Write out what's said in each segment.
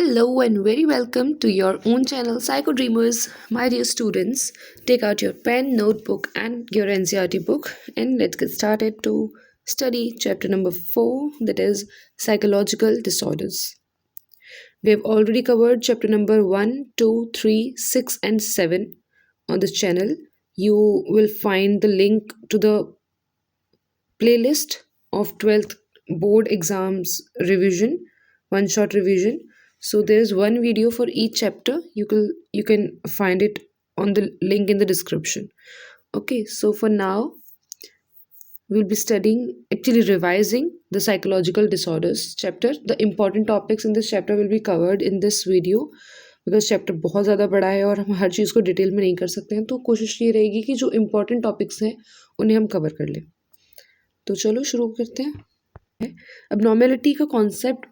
Hello and very welcome to your own channel Psycho Dreamers. My dear students, take out your pen, notebook and your NCERT book and let's get started to study chapter number 4, that is psychological disorders. We have already covered chapter number 1, 2, 3, 6 and 7 on this channel. You will find the link to the playlist of 12th board exams revision, one shot revision. So there is one video for each chapter. You can find it on the link in the description. Okay, so for now we'll be studying, actually revising the psychological disorders chapter. The important topics in this chapter will be covered in this video because chapter बहुत ज़्यादा बड़ा है और हम हर चीज़ को detail में नहीं कर सकते हैं, तो कोशिश ये रहेगी कि जो इम्पोर्टेंट टॉपिक्स हैं उन्हें हम कवर कर लें. तो चलो शुरू करते हैं. अब नॉर्मेलिटी का कॉन्सेप्ट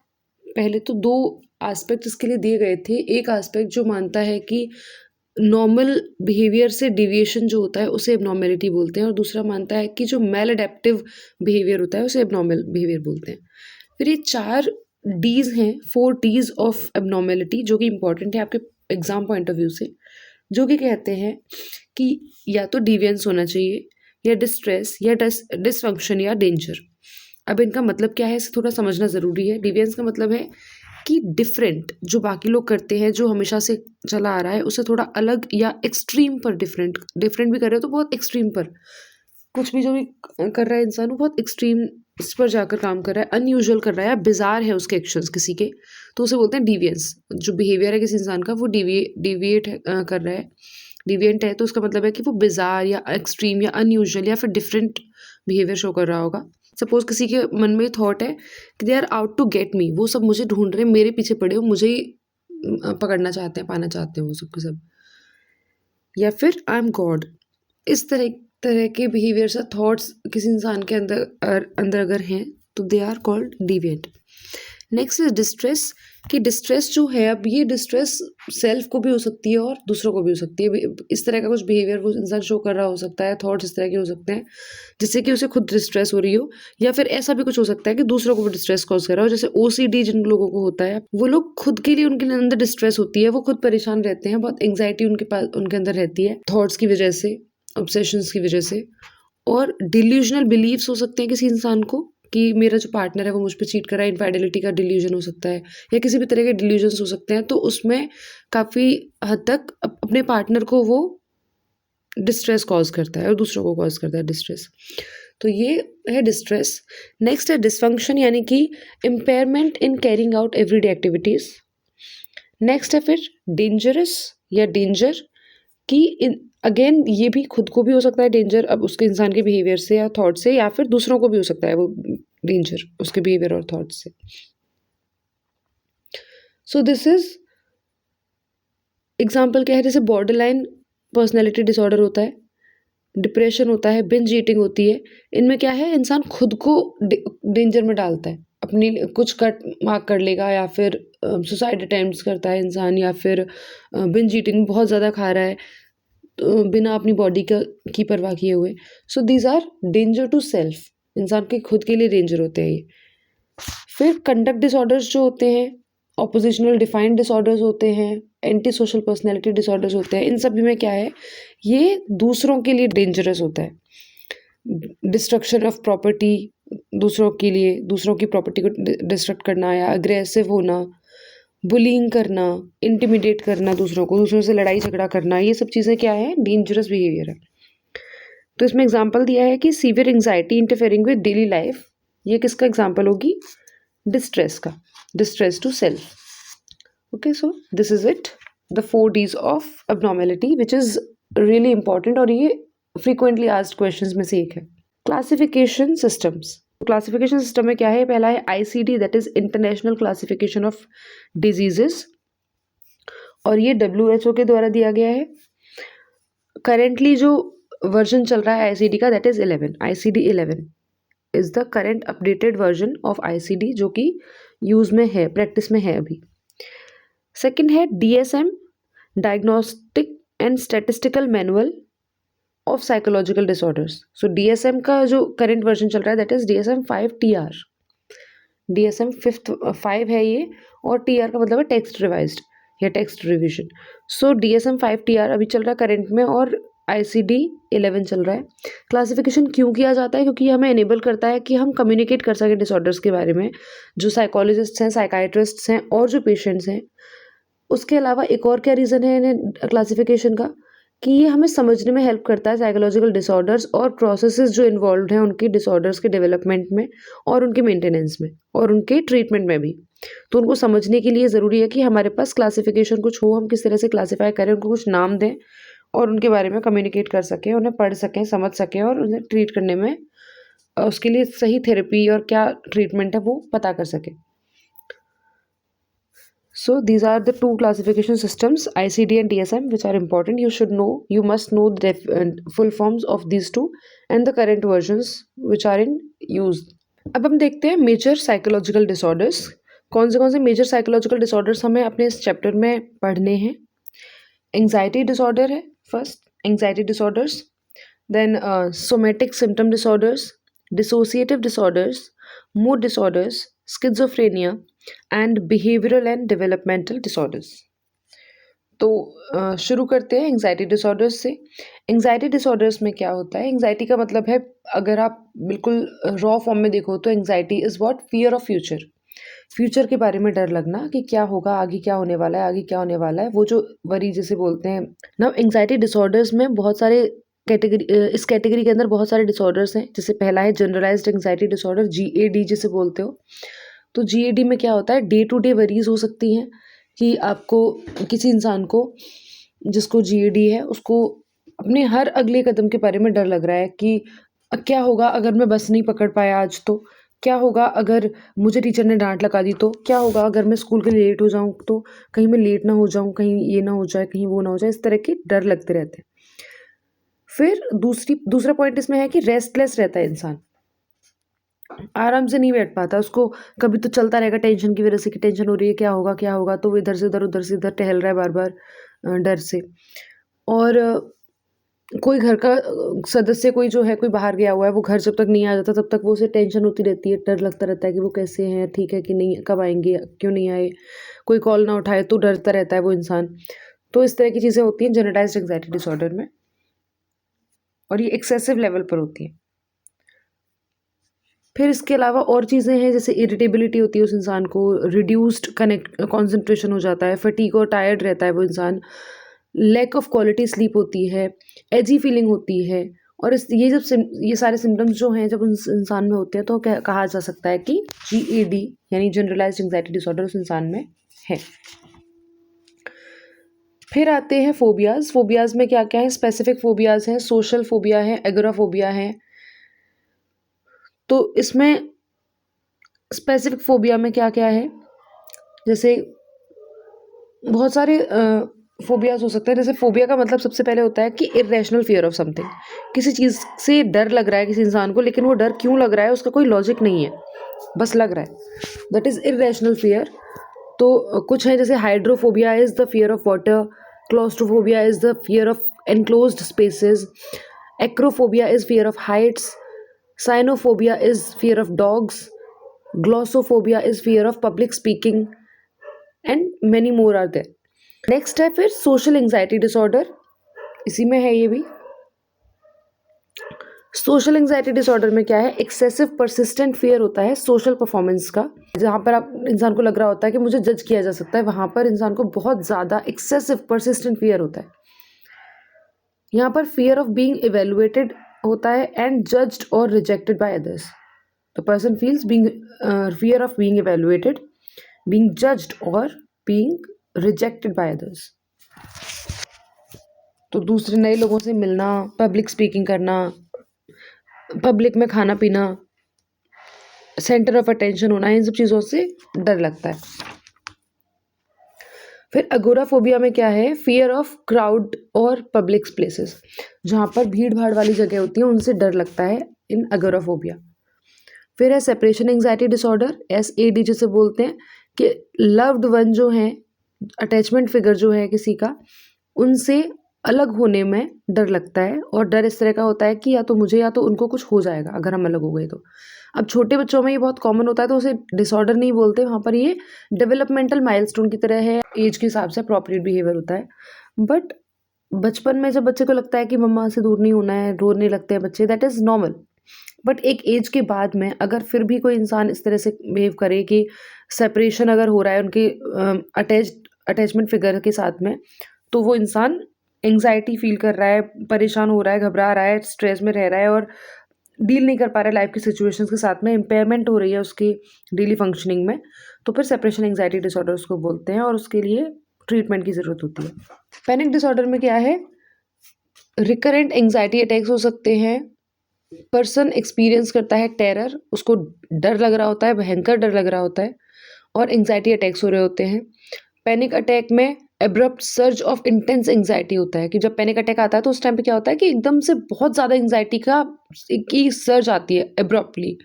पहले तो दो एस्पेक्ट इसके लिए दिए गए थे. एक एस्पेक्ट जो मानता है कि नॉर्मल बिहेवियर से डिविएशन जो होता है उसे एबनॉर्मेलिटी बोलते हैं, और दूसरा मानता है कि जो मेल अडेप्टिव बिहेवियर होता है उसे एबनॉर्मल बिहेवियर बोलते हैं. फिर ये 4 डीज हैं, 4 डीज ऑफ एबनॉर्मेलिटी, जो कि इंपॉर्टेंट है आपके एग्जाम पॉइंट ऑफ व्यू से, जो कि कहते हैं कि या तो डिविएंस होना चाहिए, या डिस्ट्रेस, या डिसफंक्शन, या डेंजर. अब इनका मतलब क्या है इसे थोड़ा समझना ज़रूरी है. डिविएंस का मतलब है कि डिफरेंट, जो बाकी लोग करते हैं, जो हमेशा से चला आ रहा है, उससे थोड़ा अलग या एक्सट्रीम पर डिफरेंट भी कर रहे हो तो बहुत एक्सट्रीम पर, कुछ भी जो भी कर रहा है इंसान वो बहुत एक्सट्रीम इस पर जाकर काम कर रहा है, अनयूजुअल कर रहा है, बिजार है उसके एक्शंस किसी के, तो उसे बोलते हैं डिविएंस. जो बिहेवियर है किसी इंसान का वो डिविएट कर रहा है, डिविएंट है, तो उसका मतलब है कि वो बिजार या एक्सट्रीम या अनयूजुअल या फिर डिफरेंट बिहेवियर शो कर रहा होगा. सपोज किसी के मन में थॉट है कि they are out to get me, वो सब मुझे ढूंढ रहे हैं, मेरे पीछे पड़े हो, मुझे ही पकड़ना चाहते हैं, पाना चाहते हैं वो सब के सब. या फिर आई एम गॉड, इस तरह के बिहेवियर्स या थॉट्स किसी इंसान के अंदर अगर हैं तो they are called deviant. Next is distress. कि डिस्ट्रेस जो है, अब ये डिस्ट्रेस सेल्फ को भी हो सकती है और दूसरों को भी हो सकती है. इस तरह का कुछ बिहेवियर वो इंसान शो कर रहा हो सकता है, थॉट्स इस तरह के हो सकते हैं जिससे कि उसे खुद डिस्ट्रेस हो रही हो, या फिर ऐसा भी कुछ हो सकता है कि दूसरों को भी डिस्ट्रेस कॉज कर रहा हो. जैसे ओसीडी जिन लोगों को होता है, वो लोग खुद के लिए, उनके अंदर डिस्ट्रेस होती है, वो खुद परेशान रहते हैं, बहुत एंग्जाइटी उनके अंदर रहती है थॉट्स की वजह से, ऑब्सेशंस की वजह से. और डिल्यूजनल बिलीव्स हो सकते हैं किसी इंसान को कि मेरा जो पार्टनर है वो मुझ पर चीट कर रहा है, इनफाइडेलिटी का डिल्यूजन हो सकता है, या किसी भी तरह के डिल्यूजन्स हो सकते हैं. तो उसमें काफ़ी हद तक अपने पार्टनर को वो डिस्ट्रेस कॉज करता है और दूसरों को कॉज करता है डिस्ट्रेस. तो ये है डिस्ट्रेस. नेक्स्ट है डिसफंक्शन, यानी कि impairment in carrying out everyday activities. Next है फिर डेंजरस या डेंजर, कि अगेन ये भी खुद को भी हो सकता है डेंजर, अब उसके इंसान के बिहेवियर से या थॉट से, या फिर दूसरों को भी हो सकता है वो डेंजर उसके बिहेवियर और थॉट से. सो दिस इज एग्जाम्पल क्या है, जैसे बॉर्डरलाइन पर्सनैलिटी डिसऑर्डर होता है, डिप्रेशन होता है, बिंज ईटिंग होती है. इनमें क्या है, इंसान खुद को डेंजर में डालता है, अपनी कुछ कट मार्क कर लेगा, या फिर सुसाइड अटेम्प्ट्स करता है इंसान, या फिर बिंज ईटिंग बहुत ज़्यादा खा रहा है तो बिना अपनी बॉडी की परवाह किए हुए. So these are danger to self, इंसान के खुद के लिए डेंजर होते हैं ये. फिर कंडक्ट डिसऑर्डर्स जो होते हैं, ऑपोजिशनल डिफाइंड डिसऑर्डर्स होते हैं, एंटी सोशल पर्सनैलिटी डिसऑर्डर्स होते हैं. इन सभी में क्या है, ये दूसरों के लिए डेंजरस होता है. डिस्ट्रक्शन ऑफ प्रॉपर्टी, दूसरों के लिए दूसरों की प्रॉपर्टी को डिस्ट्रक्ट करना, या अग्रेसिव होना, बुलिंग करना, इंटिमिडेट करना दूसरों से लड़ाई झगड़ा करना, ये सब चीज़ें क्या है, डेंजरस बिहेवियर है. तो इसमें एग्जांपल दिया है कि severe anxiety interfering with daily life, ये किसका एग्जांपल होगी, डिस्ट्रेस का, distress to self. Okay, so this is it, the 4 Ds of abnormality which is really important, और ये फ्रीक्वेंटली आस्क्ड क्वेश्चंस में से एक है. Classification systems. क्लासिफिकेशन सिस्टम में क्या है, पहला है ICD, that is international classification of diseases, और ये WHO के द्वारा दिया गया है. करेंटली जो वर्जन चल रहा है ICD का, that is 11, ICD 11 is the current updated version of ICD, जो कि यूज में है, प्रैक्टिस में है अभी. सेकेंड है DSM, diagnostic and statistical manual of psychological disorders. So DSM का जो करेंट वर्जन चल रहा है, that is DSM 5TR. DSM 5 है ये, और TR का मतलब है टेक्स्ट रिवाइज्ड या टेक्स्ट रिविजन। सो DSM 5 TR अभी चल रहा है करंट में, और ICD 11 चल रहा है। क्लासिफिकेशन क्यों किया जाता है? क्योंकि ये हमें इनेबल करता है कि हम कम्युनिकेट कर सकें डिसऑर्डर्स के बारे में, जो साइकोलॉजिस्ट्स हैं, साइकाइट्रिस्ट्स हैं और जो पेशेंट्स हैं। उसके अलावा एक और क्या रीज़न है इन्हें क्लासिफिकेशन का, कि ये हमें समझने में हेल्प करता है साइकोलॉजिकल डिसऑर्डर्स और प्रोसेसेस जो इन्वॉल्व हैं उनकी डिसऑर्डर्स के डेवलपमेंट में और उनके मेंटेनेंस में और उनके ट्रीटमेंट में भी। तो उनको समझने के लिए ज़रूरी है कि हमारे पास क्लासिफिकेशन कुछ हो, हम किस तरह से क्लासीफाई करें, उनको कुछ नाम दें और उनके बारे में कम्युनिकेट कर सकें, उन्हें पढ़ सकें, समझ सकें और उन्हें ट्रीट करने में उसके लिए सही थेरेपी और क्या ट्रीटमेंट है वो पता कर सकें। So these are the two classification systems, ICD and DSM, which are important. You should know, you must know the full forms of these two and the current versions which are in use. अब हम देखते हैं major psychological disorders. कौन से major psychological disorders हमें अपने इस chapter में पढ़ने हैं। एंग्जाइटी डिसऑर्डर है first, anxiety disorders, then somatic symptom disorders, dissociative disorders, mood disorders, schizophrenia and behavioural and developmental disorders. तो शुरू करते हैं एंग्जाइटी डिसऑर्डर्स से। एंग्जाइटी डिसऑर्डर्स में क्या होता है? एंग्जाइटी का मतलब है, अगर आप बिल्कुल रॉ फॉर्म में देखो तो anxiety is what? Fear of future. Future के बारे में डर लगना कि क्या होगा, आगे क्या होने वाला है, आगे क्या होने वाला है, वो जो वरी जिसे बोलते हैं ना। एंग्जाइटी डिसऑर्डर्स में बहुत सारे कैटेगरी, इस कैटेगरी के अंदर बहुत सारे डिसऑर्डर्स हैं। जैसे पहला है जनरलाइज्ड एंग्जाइटी डिसऑर्डर, GAD जिसे बोलते हो। तो GAD में क्या होता है? डे टू डे वरीज हो सकती हैं कि आपको, किसी इंसान को जिसको GAD है उसको अपने हर अगले कदम के बारे में डर लग रहा है कि क्या होगा अगर मैं बस नहीं पकड़ पाया आज, तो क्या होगा अगर मुझे टीचर ने डांट लगा दी, तो क्या होगा अगर मैं स्कूल के लिए लेट हो जाऊँ, तो कहीं मैं लेट ना हो जाऊँ, कहीं ये ना हो जाए, कहीं वो ना हो जाए। इस तरह के डर लगते रहते हैं। फिर दूसरा पॉइंट इसमें है कि रेस्टलेस रहता है इंसान, आराम से नहीं बैठ पाता। उसको कभी तो चलता रहेगा टेंशन की वजह से कि टेंशन हो रही है, क्या होगा क्या होगा, तो वो इधर से उधर, उधर से इधर टहल रहा है बार बार डर से। और कोई घर का सदस्य कोई जो है, कोई बाहर गया हुआ है, वो घर जब तक नहीं आ जाता तब तक वो उसे टेंशन होती रहती है, डर लगता रहता है कि वो कैसे हैं, ठीक है कि नहीं, कब आएंगे, क्यों नहीं आए, कोई कॉल ना उठाए तो डरता रहता है वो इंसान। तो इस तरह की चीज़ें होती हैं जनरलाइज्ड एंग्जाइटी डिसऑर्डर में, और ये एक्सेसिव लेवल पर होती है। फिर इसके अलावा और चीज़ें हैं, जैसे इरिटेबिलिटी होती है उस इंसान को, रिड्यूस्ड कॉन्सेंट्रेशन हो जाता है, फटीग और टायर्ड रहता है वो इंसान, लैक ऑफ क्वालिटी स्लीप होती है, एजी फीलिंग होती है। और ये सारे सिम्टम्स जो हैं जब उस इंसान में होते हैं तो कहा जा सकता है कि GAD यानी जनरलाइज्ड एंग्जाइटी डिसऑर्डर उस इंसान में है। फिर आते हैं फोबियाज़। फोबियाज़ में क्या क्या है? स्पेसिफिक फोबियाज़ हैं, सोशल फोबिया है, एगोराफोबिया है। तो इसमें स्पेसिफिक फोबिया में क्या क्या है? जैसे बहुत सारे फोबियाज़ हो सकते हैं। जैसे फोबिया का मतलब सबसे पहले होता है कि इरेशनल फियर ऑफ समथिंग, किसी चीज़ से डर लग रहा है किसी इंसान को, लेकिन वो डर क्यों लग रहा है उसका कोई लॉजिक नहीं है, बस लग रहा है, दैट इज़ इरेशनल फियर। तो कुछ है, जैसे hydrophobia is the fear of water, claustrophobia is the fear of enclosed spaces, acrophobia is fear of heights, cynophobia is fear of dogs, glossophobia is fear of public speaking and many more are there. Next है फिर social anxiety disorder, इसी में है ये भी। Social anxiety disorder में क्या है? एक्सेसिव परसिस्टेंट फियर होता है सोशल परफॉर्मेंस का, जहाँ पर आप इंसान को लग रहा होता है कि मुझे जज किया जा सकता है, वहाँ पर इंसान को बहुत ज़्यादा एक्सेसिव परसिस्टेंट फियर होता है। यहाँ पर फियर ऑफ बीइंग इवेलुएटेड होता है एंड जज्ड और rejected by others. The person feels being fear of being evaluated, being judged और बीइंग रिजेक्टेड बाय अदर्स। तो दूसरे नए लोगों से मिलना, पब्लिक स्पीकिंग करना, पब्लिक में खाना पीना, सेंटर ऑफ अटेंशन होना, इन सब चीज़ों से डर लगता है। फिर अगोराफोबिया में क्या है? फियर ऑफ क्राउड और पब्लिक प्लेसेस, जहाँ पर भीड़ भाड़ वाली जगह होती है उनसे डर लगता है, इन अगोराफोबिया। फिर है सेपरेशन एंग्जाइटी डिसऑर्डर, SAD जिसे बोलते हैं, कि लव्ड वन जो हैं, अटैचमेंट फिगर जो है किसी का, उनसे अलग होने में डर लगता है। और डर इस तरह का होता है कि या तो मुझे या तो उनको कुछ हो जाएगा अगर हम अलग हो गए तो। अब छोटे बच्चों में ये बहुत कॉमन होता है तो उसे डिसऑर्डर नहीं बोलते, वहाँ पर ये डेवलपमेंटल माइलस्टोन की तरह है, एज के हिसाब से अप्रोप्रिएट बिहेवियर होता है। बट बचपन में जब बच्चे को लगता है कि मम्मा से दूर नहीं होना है, रोने लगते हैं बच्चे, दैट इज़ नॉर्मल। बट एक एज के बाद में अगर फिर भी कोई इंसान इस तरह से बिहेव करे कि सेपरेशन अगर हो रहा है उनके अटैचमेंट फिगर के साथ में, तो वो इंसान एंग्जाइटी फील कर रहा है, परेशान हो रहा है, घबरा रहा है, स्ट्रेस में रह रहा है और डील नहीं कर पा रहा है लाइफ की सिचुएशंस के साथ में, इम्पेयरमेंट हो रही है उसकी डेली फंक्शनिंग में, तो फिर सेपरेशन एंग्जाइटी डिसऑर्डर उसको बोलते हैं और उसके लिए ट्रीटमेंट की ज़रूरत होती है। पैनिक डिसऑर्डर में क्या है, रिकरेंट एंग्जाइटी अटैक्स हो सकते हैं, पर्सन एक्सपीरियंस करता है टेरर, उसको डर लग रहा होता है, भयंकर डर लग रहा होता है और एंग्जाइटी अटैक्स हो रहे होते हैं। पैनिक अटैक में abrupt surge of intense anxiety होता है कि जब पैनिक अटैक आता है तो उस टाइम पे क्या होता है कि एकदम से बहुत ज़्यादा एंग्जाइटी की सर्ज आती है एब्रप्टली,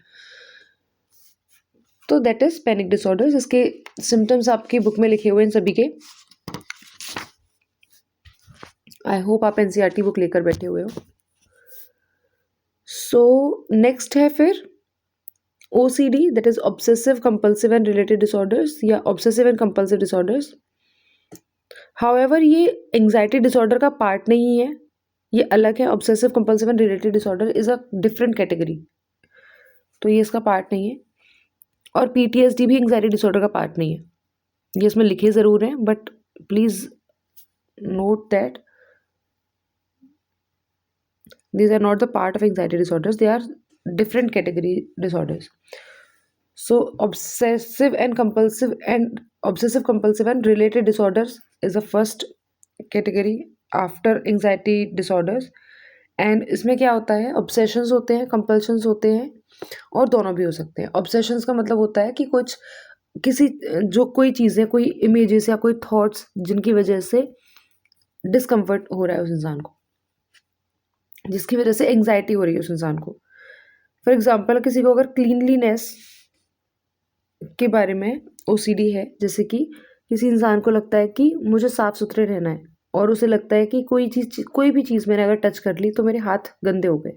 तो दैट इज पैनिक डिसऑर्डर। इसके सिम्टम्स आपकी बुक में लिखे हुए हैं सभी के। आई होप आप एनसीईआरटी बुक लेकर बैठे हुए हो। सो नेक्स्ट है फिर OCD, that is obsessive compulsive and related disorders या obsessive and compulsive disorders. However ये एंग्जाइटी डिसऑर्डर का पार्ट नहीं है, ये अलग है। Obsessive compulsive and related disorder is a different category, तो ये इसका पार्ट नहीं है। और पीटीएसडी भी एंग्जाइटी डिसऑर्डर का पार्ट नहीं है, ये इसमें लिखे ज़रूर हैं but please note that these are not the part of anxiety disorders, they are different category disorders. So obsessive compulsive and related disorders is the first category after anxiety disorders. And इसमें क्या होता है, obsessions होते हैं, compulsions होते हैं और दोनों भी हो सकते हैं। ऑब्सेशंस का मतलब होता है कि कुछ किसी जो कोई चीज़ें, कोई इमेजेस या कोई थॉट्स जिनकी वजह से डिस्कम्फर्ट हो रहा है उस इंसान को, जिसकी वजह से एंग्जाइटी हो रही है उस इंसान को। फॉर एग्जांपल किसी को अगर क्लीनलीनेस के बारे में ओसीडी है, जैसे कि किसी इंसान को लगता है कि मुझे साफ़ सुथरे रहना है और उसे लगता है कि कोई भी चीज़ मैंने अगर टच कर ली तो मेरे हाथ गंदे हो गए,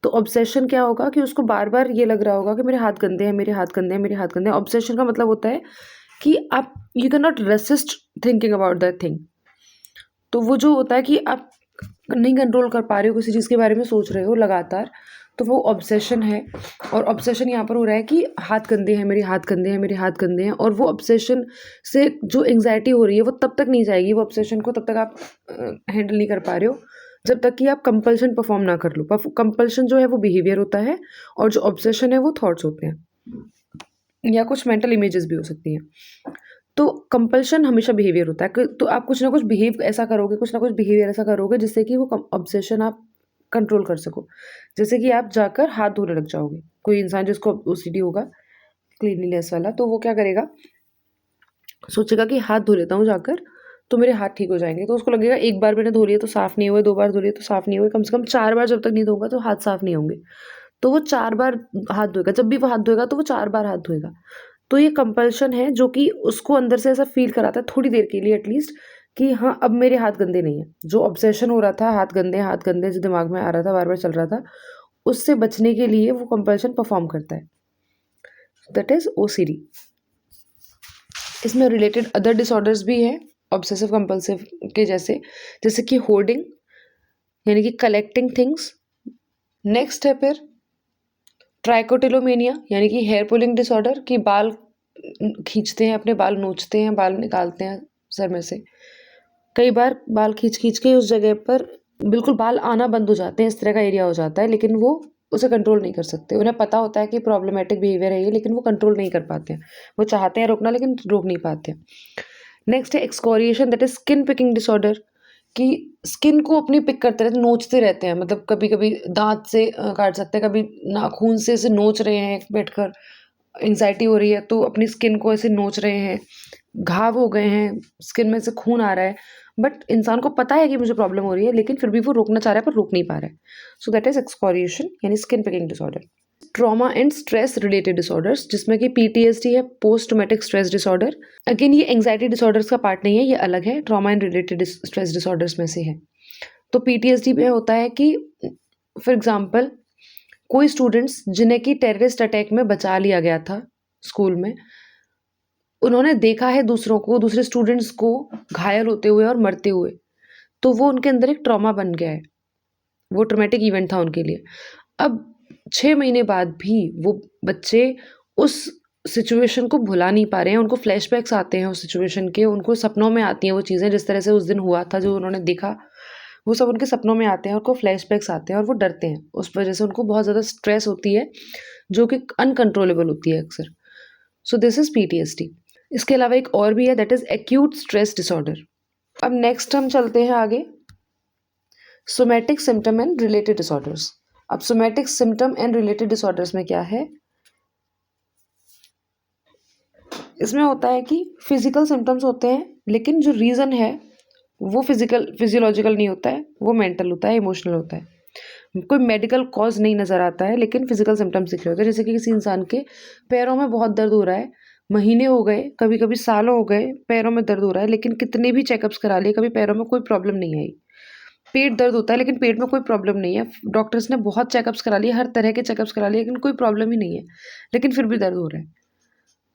तो ऑब्सेशन क्या होगा कि उसको बार बार ये लग रहा होगा कि मेरे हाथ गंदे हैं, मेरे हाथ गंदे हैं, मेरे हाथ गंदे हैं। ऑब्सेशन का मतलब होता है कि आप you can not resist thinking about that thing, तो वो जो होता है कि आप नहीं कंट्रोल कर पा रहे हो, किसी चीज़ के बारे में सोच रहे हो लगातार, तो वो ऑब्सेशन है। और ऑब्सेशन यहाँ पर हो रहा है कि हाथ गंदे हैं, मेरे हाथ गंदे हैं, मेरे हाथ गंदे हैं, और वो ऑब्सेशन से जो एंग्जाइटी हो रही है वो तब तक नहीं जाएगी, वो ऑब्सेशन को तब तक आप हैंडल नहीं कर पा रहे हो जब तक कि आप कंपल्शन परफॉर्म ना कर लो। कंपल्शन जो है वो बिहेवियर होता है और जो ऑब्सेशन है वो थॉट्स होते हैं या कुछ मेंटल इमेजेस भी हो सकती हैं। तो कंपल्शन हमेशा बिहेवियर होता है, तो आप कुछ ना कुछ बिहेव ऐसा करोगे, कुछ ना कुछ बिहेवियर ऐसा करोगे जिससे कि वो ऑब्सेशन आप कंट्रोल कर सको। जैसे कि आप जाकर हाथ धोने लग जाओगे, कोई इंसान जिसको ओसीडी होगा क्लीनलीनेस वाला, तो वो क्या करेगा, सोचेगा कि हाथ धो लेता हूँ जाकर तो मेरे हाथ ठीक हो जाएंगे। तो उसको लगेगा एक बार मैंने धो लिया तो साफ़ नहीं हुए, 2 बार धो लिया तो साफ़ नहीं हुए, कम से कम 4 बार जब तक नहीं धोऊंगा तो हाथ साफ़ नहीं होंगे। तो वो 4 बार हाथ धोएगा, जब भी वो हाथ धोएगा तो वो 4 बार हाथ धोएगा। तो ये कंपल्शन है जो कि उसको अंदर से ऐसा फील कराता है थोड़ी देर के लिए एटलीस्ट कि हाँ अब मेरे हाथ गंदे नहीं है। जो ऑब्सेशन हो रहा था हाथ गंदे जो दिमाग में आ रहा था, बार बार चल रहा था, उससे बचने के लिए वो कंपल्शन परफॉर्म करता है। That is OCD. इसमें रिलेटेड अदर डिसऑर्डर्स भी हैं ऑब्सेसिव कंपल्सिव के जैसे कि होर्डिंग यानी कि कलेक्टिंग थिंग्स। नेक्स्ट है फिर ट्राइकोटिलोमेनिया यानी कि हेयर पुलिंग डिसऑर्डर, कि बाल खींचते हैं, अपने बाल नोचते हैं, बाल निकालते हैं सर में से। कई बार बाल खींच के उस जगह पर बिल्कुल बाल आना बंद हो जाते हैं, इस तरह का एरिया हो जाता है, लेकिन वो उसे कंट्रोल नहीं कर सकते। उन्हें पता होता है कि प्रॉब्लमेटिक बिहेवियर है ये, लेकिन वो कंट्रोल नहीं कर पाते हैं। वो चाहते हैं रोकना लेकिन रोक नहीं पाते हैं। नेक्स्ट है excoriation, that is skin picking disorder, कि स्किन को अपनी पिक करते रहते, नोचते रहते हैं। मतलब कभी कभी दांत से काट सकते हैं, कभी नाखून से ऐसे नोच रहे हैं बैठकर, एंग्जाइटी हो रही है तो अपनी स्किन को ऐसे नोच रहे हैं, घाव हो गए हैं, स्किन में से खून आ रहा है, बट इंसान को पता है कि मुझे प्रॉब्लम हो रही है लेकिन फिर भी वो रोकना चाह रहा है पर रोक नहीं पा रहा है। सो दैट इज एक्सकोरिएशन यानी skin picking disorder. Trauma and stress related disorders, जिसमें कि पीटीएसडी है, post traumatic stress disorder. Again ये एंग्जाइटी डिसऑर्डर्स का पार्ट नहीं है, ये अलग है, trauma and related stress disorders में से है। तो पीटीएसडी में होता है कि फॉर एग्जांपल कोई स्टूडेंट्स जिन्हें कि टेररिस्ट अटैक में बचा लिया गया था स्कूल में, उन्होंने देखा है दूसरों को, दूसरे स्टूडेंट्स को घायल होते हुए और मरते हुए, तो वो उनके अंदर एक ट्रॉमा बन गया है, वो ट्रॉमेटिक इवेंट था उनके लिए। अब 6 महीने बाद भी वो बच्चे उस सिचुएशन को भुला नहीं पा रहे हैं, उनको फ्लैशबैक्स आते हैं उस सिचुएशन के, उनको सपनों में आती हैं वो चीज़ें, जिस तरह से उस दिन हुआ था, जो उन्होंने देखा, वो सब उनके सपनों में आते हैं, उनको फ्लैशबैक्स आते हैं और वो डरते हैं। उस वजह से उनको बहुत ज़्यादा स्ट्रेस होती है, जो कि अनकंट्रोलेबल होती है अक्सर। So this is PTSD. इसके अलावा एक और भी है, that is acute stress disorder. अब नेक्स्ट हम चलते हैं आगे, somatic symptom and related disorders. अब somatic symptom and related disorders में क्या है, इसमें होता है कि फिजिकल सिम्टम्स होते हैं, लेकिन जो रीज़न है वो फिजियोलॉजिकल नहीं होता है, वो मेंटल होता है, इमोशनल होता है। कोई मेडिकल कॉज नहीं नज़र आता है, लेकिन फिजिकल सिम्टम्स दिख रहे होते हैं। जैसे कि किसी इंसान के पैरों में बहुत दर्द हो रहा है, महीने हो गए, कभी कभी सालों हो गए, पैरों में दर्द हो रहा है, लेकिन कितने भी चेकअप्स करा लिए, कभी पैरों में कोई प्रॉब्लम नहीं आई। पेट दर्द होता है, लेकिन पेट में कोई प्रॉब्लम नहीं है, डॉक्टर्स ने बहुत चेकअप्स करा लिए, हर तरह के चेकअप्स करा लिए, लेकिन कोई प्रॉब्लम ही नहीं है, लेकिन फिर भी दर्द हो रहा है।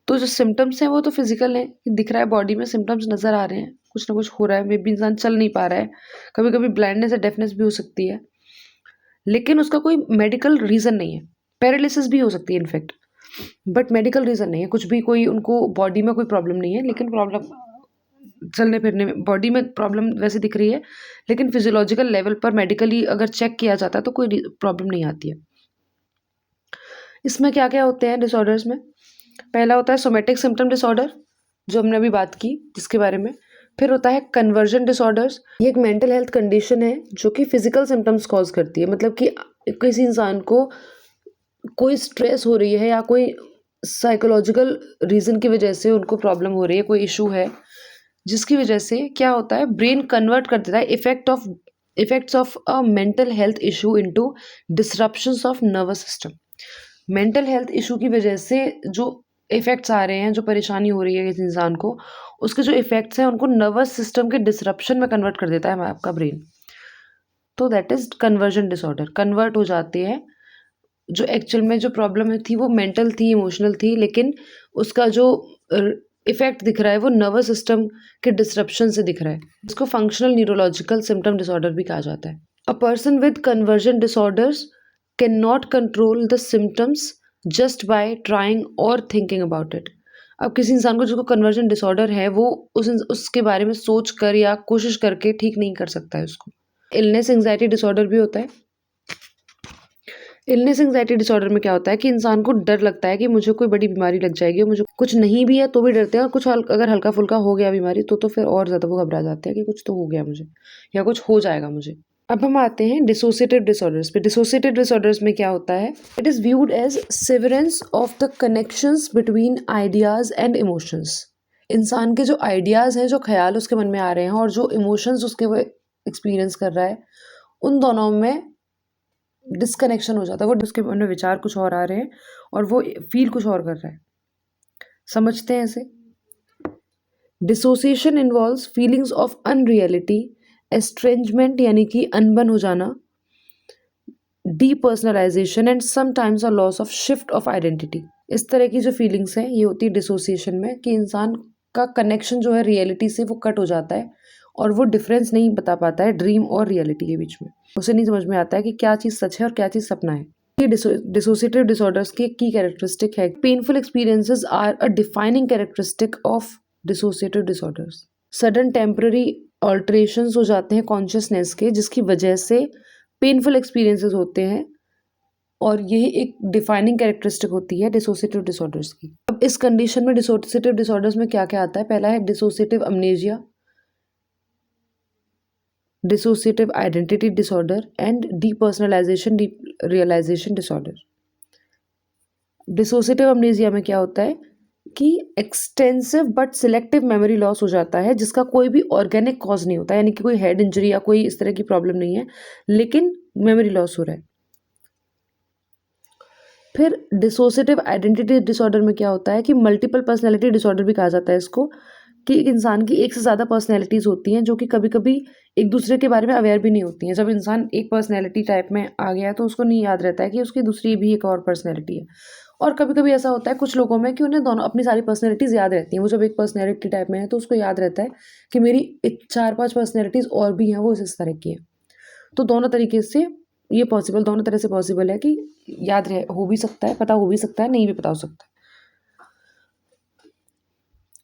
तो जो सिम्टम्स हैं वो तो फिजिकल है, दिख रहा है, बॉडी में सिम्टम्स नज़र आ रहे हैं, कुछ ना कुछ हो रहा है, मे बी इंसान चल नहीं पा रहा है, कभी कभी ब्लाइंडनेस या डेफनेस भी हो सकती है, लेकिन उसका कोई मेडिकल रीज़न नहीं है। पैरालिसिस भी हो सकती है इनफैक्ट, बट मेडिकल रीज़न नहीं है, कुछ भी कोई उनको बॉडी में कोई प्रॉब्लम नहीं है, लेकिन प्रॉब्लम चलने फिरने में, बॉडी में प्रॉब्लम वैसे दिख रही है, लेकिन फिजियोलॉजिकल लेवल पर मेडिकली अगर चेक किया जाता है तो कोई प्रॉब्लम नहीं आती है। इसमें क्या क्या होते हैं डिसऑर्डर्स में, पहला होता है सोमैटिक सिम्टम डिसऑर्डर, जो हमने अभी बात की जिसके बारे में। फिर होता है कन्वर्जन डिसऑर्डर्स, ये एक मेंटल हेल्थ कंडीशन है जो कि फिजिकल सिम्टम्स कॉज करती है, मतलब कि किसी इंसान को कोई स्ट्रेस हो रही है या कोई साइकोलॉजिकल रीज़न की वजह से उनको प्रॉब्लम हो रही है, कोई इशू है, जिसकी वजह से क्या होता है, ब्रेन कन्वर्ट कर देता है effects of a mental health issue into disruptions of nervous system. Mental health issue की वजह से जो इफ़ेक्ट्स आ रहे हैं, जो परेशानी हो रही है किसी इंसान को, उसके जो इफ़ेक्ट्स हैं उनको नर्वस सिस्टम के डिसरप्शन में कन्वर्ट कर देता है आपका ब्रेन। तो that is conversion disorder, convert हो जाते हैं, जो एक्चुअल में जो प्रॉब्लम थी वो मेंटल थी, इमोशनल थी, लेकिन उसका जो इफेक्ट दिख रहा है वो नर्वस सिस्टम के डिसरप्शन से दिख रहा है। इसको फंक्शनल न्यूरोलॉजिकल सिम्टम डिसऑर्डर भी कहा जाता है। A person with conversion disorders can not control the symptoms just by trying और थिंकिंग अबाउट इट। अब किसी इंसान को जिसको कन्वर्जन डिसऑर्डर है, वो उसके बारे में सोच कर या कोशिश करके ठीक नहीं कर सकता है उसको। इलनेस एंग्जाइटी डिसऑर्डर भी होता है। इलनेस एंग्जाइटी डिसऑर्डर में क्या होता है कि इंसान को डर लगता है कि मुझे कोई बड़ी बीमारी लग जाएगी, मुझे कुछ नहीं भी है तो भी डरते हैं, और कुछ अगर हल्का फुल्का हो गया बीमारी तो फिर और ज़्यादा वो घबरा जाते हैं कि कुछ तो हो गया मुझे या कुछ हो जाएगा मुझे। अब हम आते हैं डिसोसिएटिव डिसऑर्डर्स पे। डिसोसिएटिव डिसऑर्डर्स में क्या होता है, it is viewed as severance of the connections between ideas and emotions. इंसान के जो आइडियाज़ हैं, जो ख्याल उसके मन में आ रहे हैं, और जो इमोशंस उसके वो एक्सपीरियंस कर रहा है, उन दोनों में डिस्कनेक्शन हो जाता है। वो उसके मन में विचार कुछ और आ रहे हैं और वो फील कुछ और कर रहा है। समझते हैं ऐसे। Dissociation involves feelings of unreality, estrangement यानी कि अनबन हो जाना, depersonalization and sometimes a loss of shift of identity. इस तरह की जो फीलिंग्स हैं ये होती है डिसोसिएशन में, कि इंसान का कनेक्शन जो है रियलिटी से वो कट हो जाता है और वो डिफरेंस नहीं बता पाता है ड्रीम और रियलिटी के बीच में। उसे नहीं समझ में आता है कि क्या चीज़ सच है और क्या चीज़ सपना है। ये डिसोसिएटिव डिसऑर्डर्स की की कैरेक्टरिस्टिक है। Painful experiences are a defining characteristic of dissociative disorders. Sudden temporary alterations हो जाते हैं कॉन्शियसनेस के, जिसकी वजह से पेनफुल एक्सपीरियंसेस होते हैं, और यही एक डिफाइनिंग कैरेक्टरिस्टिक होती है डिसोसिएटिव डिसऑर्डर्स की। अब इस कंडीशन में डिसोसिएटिव डिसऑर्डर्स में क्या क्या आता है, पहला है dissociative amnesia, dissociative identity disorder and depersonalization realization disorder. Dissociative amnesia में क्या होता है कि extensive but selective memory loss हो जाता है, जिसका कोई भी ऑर्गेनिक कॉज नहीं होता, यानी कि कोई हेड इंजरी या कोई इस तरह की प्रॉब्लम नहीं है, लेकिन मेमोरी लॉस हो रहा है। फिर डिसोसिएटिव आइडेंटिटी डिसऑर्डर में क्या होता है कि मल्टीपल पर्सनैलिटी डिसऑर्डर भी कहा जाता है इसको, कि एक इंसान की एक से ज़्यादा पर्सनैलिटीज़ होती हैं जो कि कभी कभी एक दूसरे के बारे में अवेयर भी नहीं होती हैं। जब इंसान एक पर्सनैलिटी टाइप में आ गया है तो उसको नहीं याद रहता है कि उसकी दूसरी भी एक और पर्सनैलिटी है। और कभी कभी ऐसा होता है कुछ लोगों में कि उन्हें दोनों अपनी सारी पर्सनैलिटीज़ याद रहती हैं। वो जब एक पर्सनैलिटी टाइप में है तो उसको याद रहता है कि मेरी 4-5 पर्सनैलिटीज़ और भी हैं, वो इस तरह की है। तो दोनों तरीके से ये पॉसिबल, दोनों तरह से पॉसिबल है कि याद रह हो भी सकता है, पता हो भी सकता है, नहीं भी पता हो सकता है।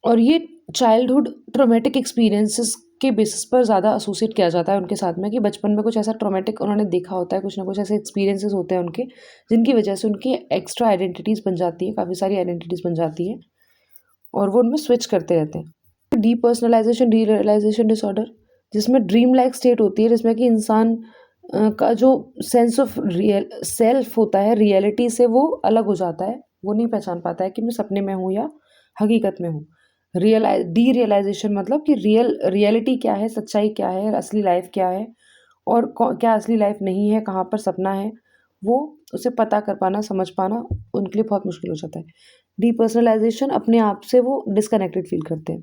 और ये चाइल्डहुड ट्रॉमेटिक एक्सपीरियंसेस के बेसिस पर ज़्यादा एसोसिएट किया जाता है उनके साथ में, कि बचपन में कुछ ऐसा ट्रॉमेटिक उन्होंने देखा होता है, कुछ ना कुछ ऐसे एक्सपीरियंसेस होते हैं उनके, जिनकी वजह से उनकी एक्स्ट्रा आइडेंटिटीज़ बन जाती है, काफ़ी सारी आइडेंटिटीज़ बन जाती है और वो उनमें स्विच करते रहते हैं। डीपर्सनलाइजेशन डीरियलाइजेशन डिसऑर्डर, जिसमें ड्रीम लाइक स्टेट होती है, जिसमें कि इंसान का जो सेंस ऑफ रियल सेल्फ होता है रियलिटी से वो अलग हो जाता है। वो नहीं पहचान पाता है कि मैं सपने में हूँ या हकीकत में हूँ। डी रियलाइजेशन मतलब कि रियलिटी क्या है, सच्चाई क्या है, असली लाइफ क्या है और क्या असली लाइफ नहीं है, कहाँ पर सपना है, वो उसे पता कर पाना, समझ पाना उनके लिए बहुत मुश्किल हो जाता है। डीपर्सनलाइजेशन, अपने आप से वो डिस्कनेक्टेड फील करते हैं।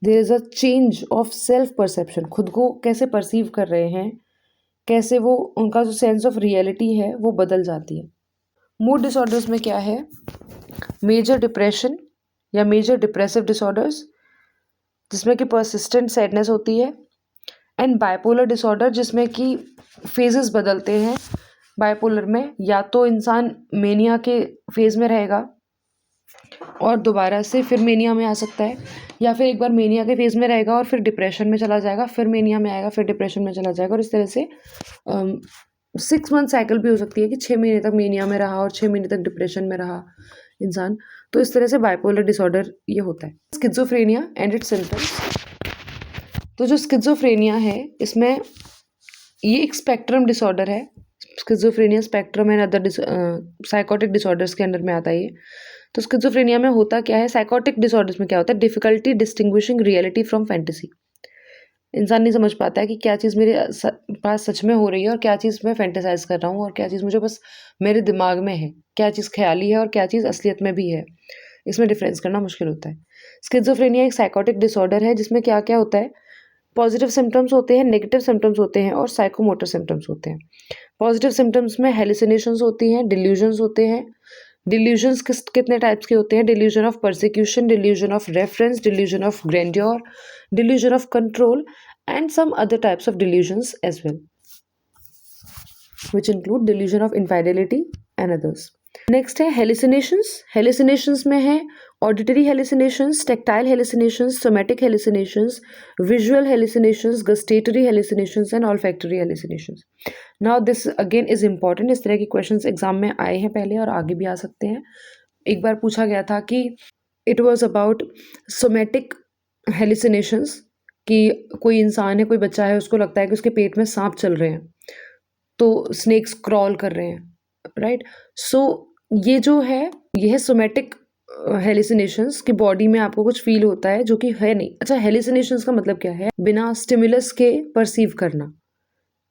There is a change of self perception, खुद को कैसे परसीव कर रहे हैं, कैसे वो उनका जो सेंस ऑफ रियलिटी है वो बदल जाती है। मूड डिसऑर्डर्स में क्या है? मेजर डिप्रेशन या मेजर डिप्रेसिव डिसऑर्डर्स, जिसमें कि परसिस्टेंट सैडनेस होती है। एंड बाइपोलर डिसऑर्डर, जिसमें कि फेजेस बदलते हैं। बाइपोलर में या तो इंसान मेनिया के फेज में रहेगा और दोबारा से फिर मेनिया में आ सकता है, या फिर एक बार मेनिया के फेज में रहेगा और फिर डिप्रेशन में चला जाएगा, फिर मेनिया में आएगा, फिर डिप्रेशन में चला जाएगा। और इस तरह से 6 मंथ साइकिल भी हो सकती है कि 6 महीने तक मेनिया में रहा और 6 महीने तक डिप्रेशन में रहा इंसान। तो इस तरह से बाइपोलर डिसऑर्डर ये होता है। स्किज़ोफ्रेनिया एंड इट्स सिम्टम्स, तो जो स्किज़ोफ्रेनिया है इसमें ये एक स्पेक्ट्रम डिसऑर्डर है। Schizophrenia spectrum and other psychotic disorders के अंडर में आता है ये। तो स्किज़ोफ्रेनिया में होता क्या है? साइकोटिक डिसऑर्डर्स में क्या होता है? Difficulty distinguishing reality from fantasy. इंसान नहीं समझ पाता है कि क्या चीज़ मेरे पास सच में हो रही है और क्या चीज़ मैं फैंटेसाइज़ कर रहा हूँ और क्या चीज़ मुझे बस मेरे दिमाग में है, क्या चीज़ ख़याली है और क्या चीज़ असलियत में भी है। इसमें डिफ़रेंस करना मुश्किल होता है। स्किज़ोफ्रेनिया एक साइकोटिक डिसऑर्डर है जिसमें क्या-क्या होता है? पॉजिटिव सिम्पटम्स होते हैं, नेगेटिव सिम्पटम्स होते हैं और साइकोमोटर सिम्पटम्स होते हैं। पॉजिटिव सिम्पटम्स में हेलुसिनेशंस होती हैं, डिल्यूजन्स होते हैं। डिल्यूजन्स कितने टाइप्स के होते हैं? Delusion of persecution, delusion of reference, delusion of grandeur, delusion of control and some other types of delusions as well, which include delusion of infidelity and others. Next है hallucinations. Hallucinations में है auditory hallucinations, tactile hallucinations, somatic hallucinations, visual hallucinations, gustatory hallucinations and olfactory hallucinations. Now this again is important. इस तरह के questions exam में आए हैं पहले और आगे भी आ सकते हैं। एक बार पूछा गया था कि इट वाज अबाउट सोमैटिक हेलिसिनेशंस, कि कोई इंसान है, कोई बच्चा है, उसको लगता है कि उसके पेट में सांप चल रहे हैं, तो स्नेक्स क्रॉल कर रहे हैं, राइट। सो ये जो है ये है सोमैटिक हेलिसिनेशंस, की बॉडी में आपको कुछ फील होता है जो कि है नहीं। अच्छा, हेलिसिनेशंस का मतलब क्या है? बिना स्टिमुलस के परसीव करना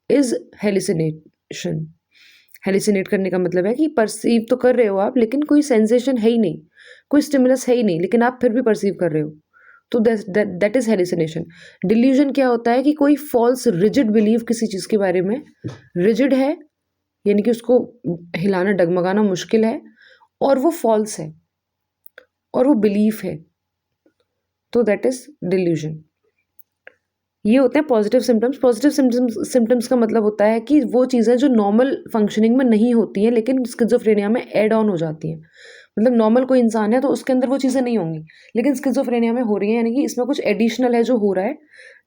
इज हेलिसिनेशन। हेलिसिनेट करने का मतलब है कि परसीव तो कर रहे हो आप, लेकिन कोई सेंसेशन है ही नहीं, कोई स्टिमुलस है ही नहीं, लेकिन आप फिर भी परसीव कर रहे हो, तो दैट इज हेलिसिनेशन। डिल्यूजन क्या होता है? कि कोई फॉल्स रिजिड बिलीव किसी चीज़ के बारे में, रिजिड है यानी कि उसको हिलाना डगमगाना मुश्किल है और वो फॉल्स है और वो बिलीफ है, तो दैट इज डिल्यूजन। ये होते हैं पॉजिटिव सिम्टम्स। पॉजिटिव सिम्टम्स का मतलब होता है कि वो चीज़ें जो नॉर्मल फंक्शनिंग में नहीं होती हैं लेकिन स्किज़ोफ्रेनिया में ऐड ऑन हो जाती हैं। मतलब नॉर्मल कोई इंसान है तो उसके अंदर वो चीज़ें नहीं होंगी, लेकिन स्किज़ोफ्रेनिया में हो रही हैं, यानी कि इसमें कुछ एडिशनल है जो हो रहा है।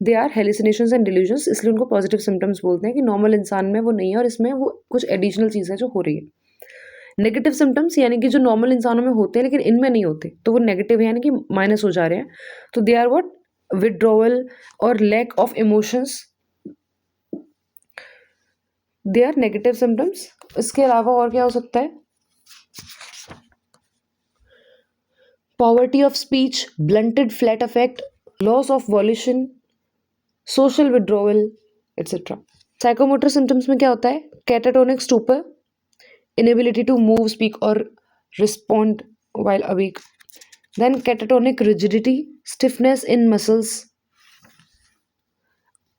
दे आर हेलिसिनेशंस एंड डिल्यूजन्स, इसलिए उनको पॉजिटिव सिम्टम्स बोलते हैं कि नॉर्मल इंसान में वो नहीं है और इसमें वो कुछ एडिशनल चीज़ है जो हो रही है। नेगेटिव सिम्टम्स यानी कि जो नॉर्मल इंसानों में होते हैं लेकिन इनमें नहीं होते, तो वो नेगेटिव है यानी कि माइनस हो जा रहे हैं। तो दे आर व्हाट? विड्रॉवल और lack of emotions, they are negative symptoms. इसके अलावा और क्या हो सकता है? Poverty of speech, blunted flat affect, loss of volition, social withdrawal etcetera. Psychomotor symptoms में क्या होता है? Catatonic stupor, inability to move, speak और respond while awake, Then catatonic rigidity, stiffness in muscles,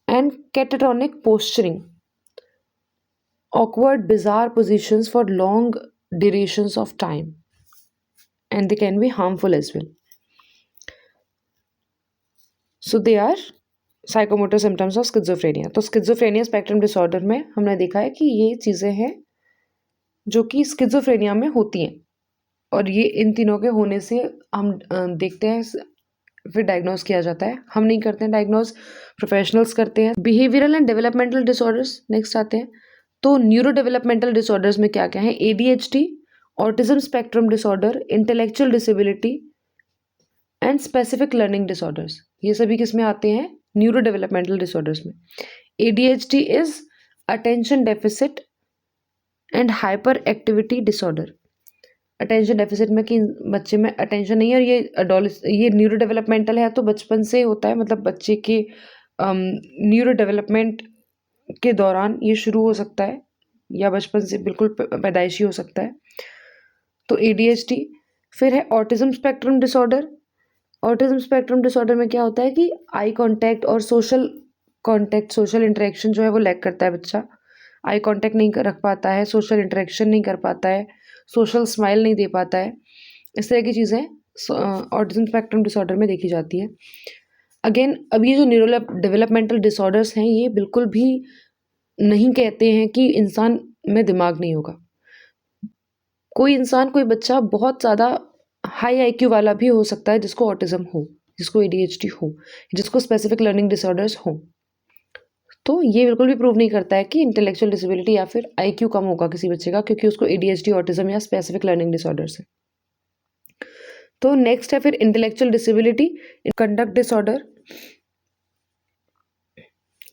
and catatonic posturing, awkward, bizarre positions for long durations of time, and they can be harmful as well. So they are psychomotor symptoms of schizophrenia. तो schizophrenia spectrum disorder में हमने देखा है कि ये चीज़ें हैं जो कि स्किज़ोफ्रेनिया में होती हैं, और ये इन तीनों के होने से हम देखते हैं, फिर डायग्नोज किया जाता है। हम नहीं करते हैं डायग्नोज, प्रोफेशनल्स करते हैं। Behavioural and developmental disorders next आते हैं। तो न्यूरो डेवलपमेंटल डिसऑर्डर्स में क्या क्या है? ADHD, autism spectrum disorder, intellectual disability and specific learning disorders. ये सभी किस में आते हैं? न्यूरो डेवलपमेंटल डिसऑर्डर्स में। ADHD is attention deficit and hyper activity disorder. Attention deficit में कि बच्चे में अटेंशन नहीं है, और ये न्यूरो डेवलपमेंटल है, तो बचपन से होता है, मतलब बच्चे के न्यूरो डेवलपमेंट के दौरान ये शुरू हो सकता है, या बचपन से बिल्कुल पैदाइशी हो सकता है। तो ADHD। फिर है autism spectrum disorder. Autism spectrum disorder में क्या होता है कि आई कांटेक्ट और सोशल इंटरेक्शन जो है वो लैक करता है बच्चा। आई कांटेक्ट नहीं रख पाता है, सोशल इंटरेक्शन नहीं कर पाता है, सोशल स्माइल नहीं दे पाता है। इस तरह की चीज़ें ऑटिज्म स्पेक्ट्रम डिसऑर्डर में देखी जाती है। अगेन, अब ये जो न्यूरो डेवलपमेंटल डिसऑर्डर्स हैं, ये बिल्कुल भी नहीं कहते हैं कि इंसान में दिमाग नहीं होगा। कोई बच्चा बहुत ज़्यादा हाई IQ वाला भी हो सकता है, जिसको ऑटिज्म हो, जिसको ADHD हो, जिसको स्पेसिफिक लर्निंग डिसऑर्डर्स हो। तो ये बिल्कुल भी प्रूव नहीं करता है कि इंटेलेक्चुअल डिसेबिलिटी या फिर IQ कम होगा किसी बच्चे का क्योंकि उसको ADHD, ऑटिज्म या स्पेसिफिक लर्निंग डिसऑर्डर्स है। तो नेक्स्ट है फिर इंटेलेक्चुअल डिसेबिलिटी, कंडक्ट डिसऑर्डर।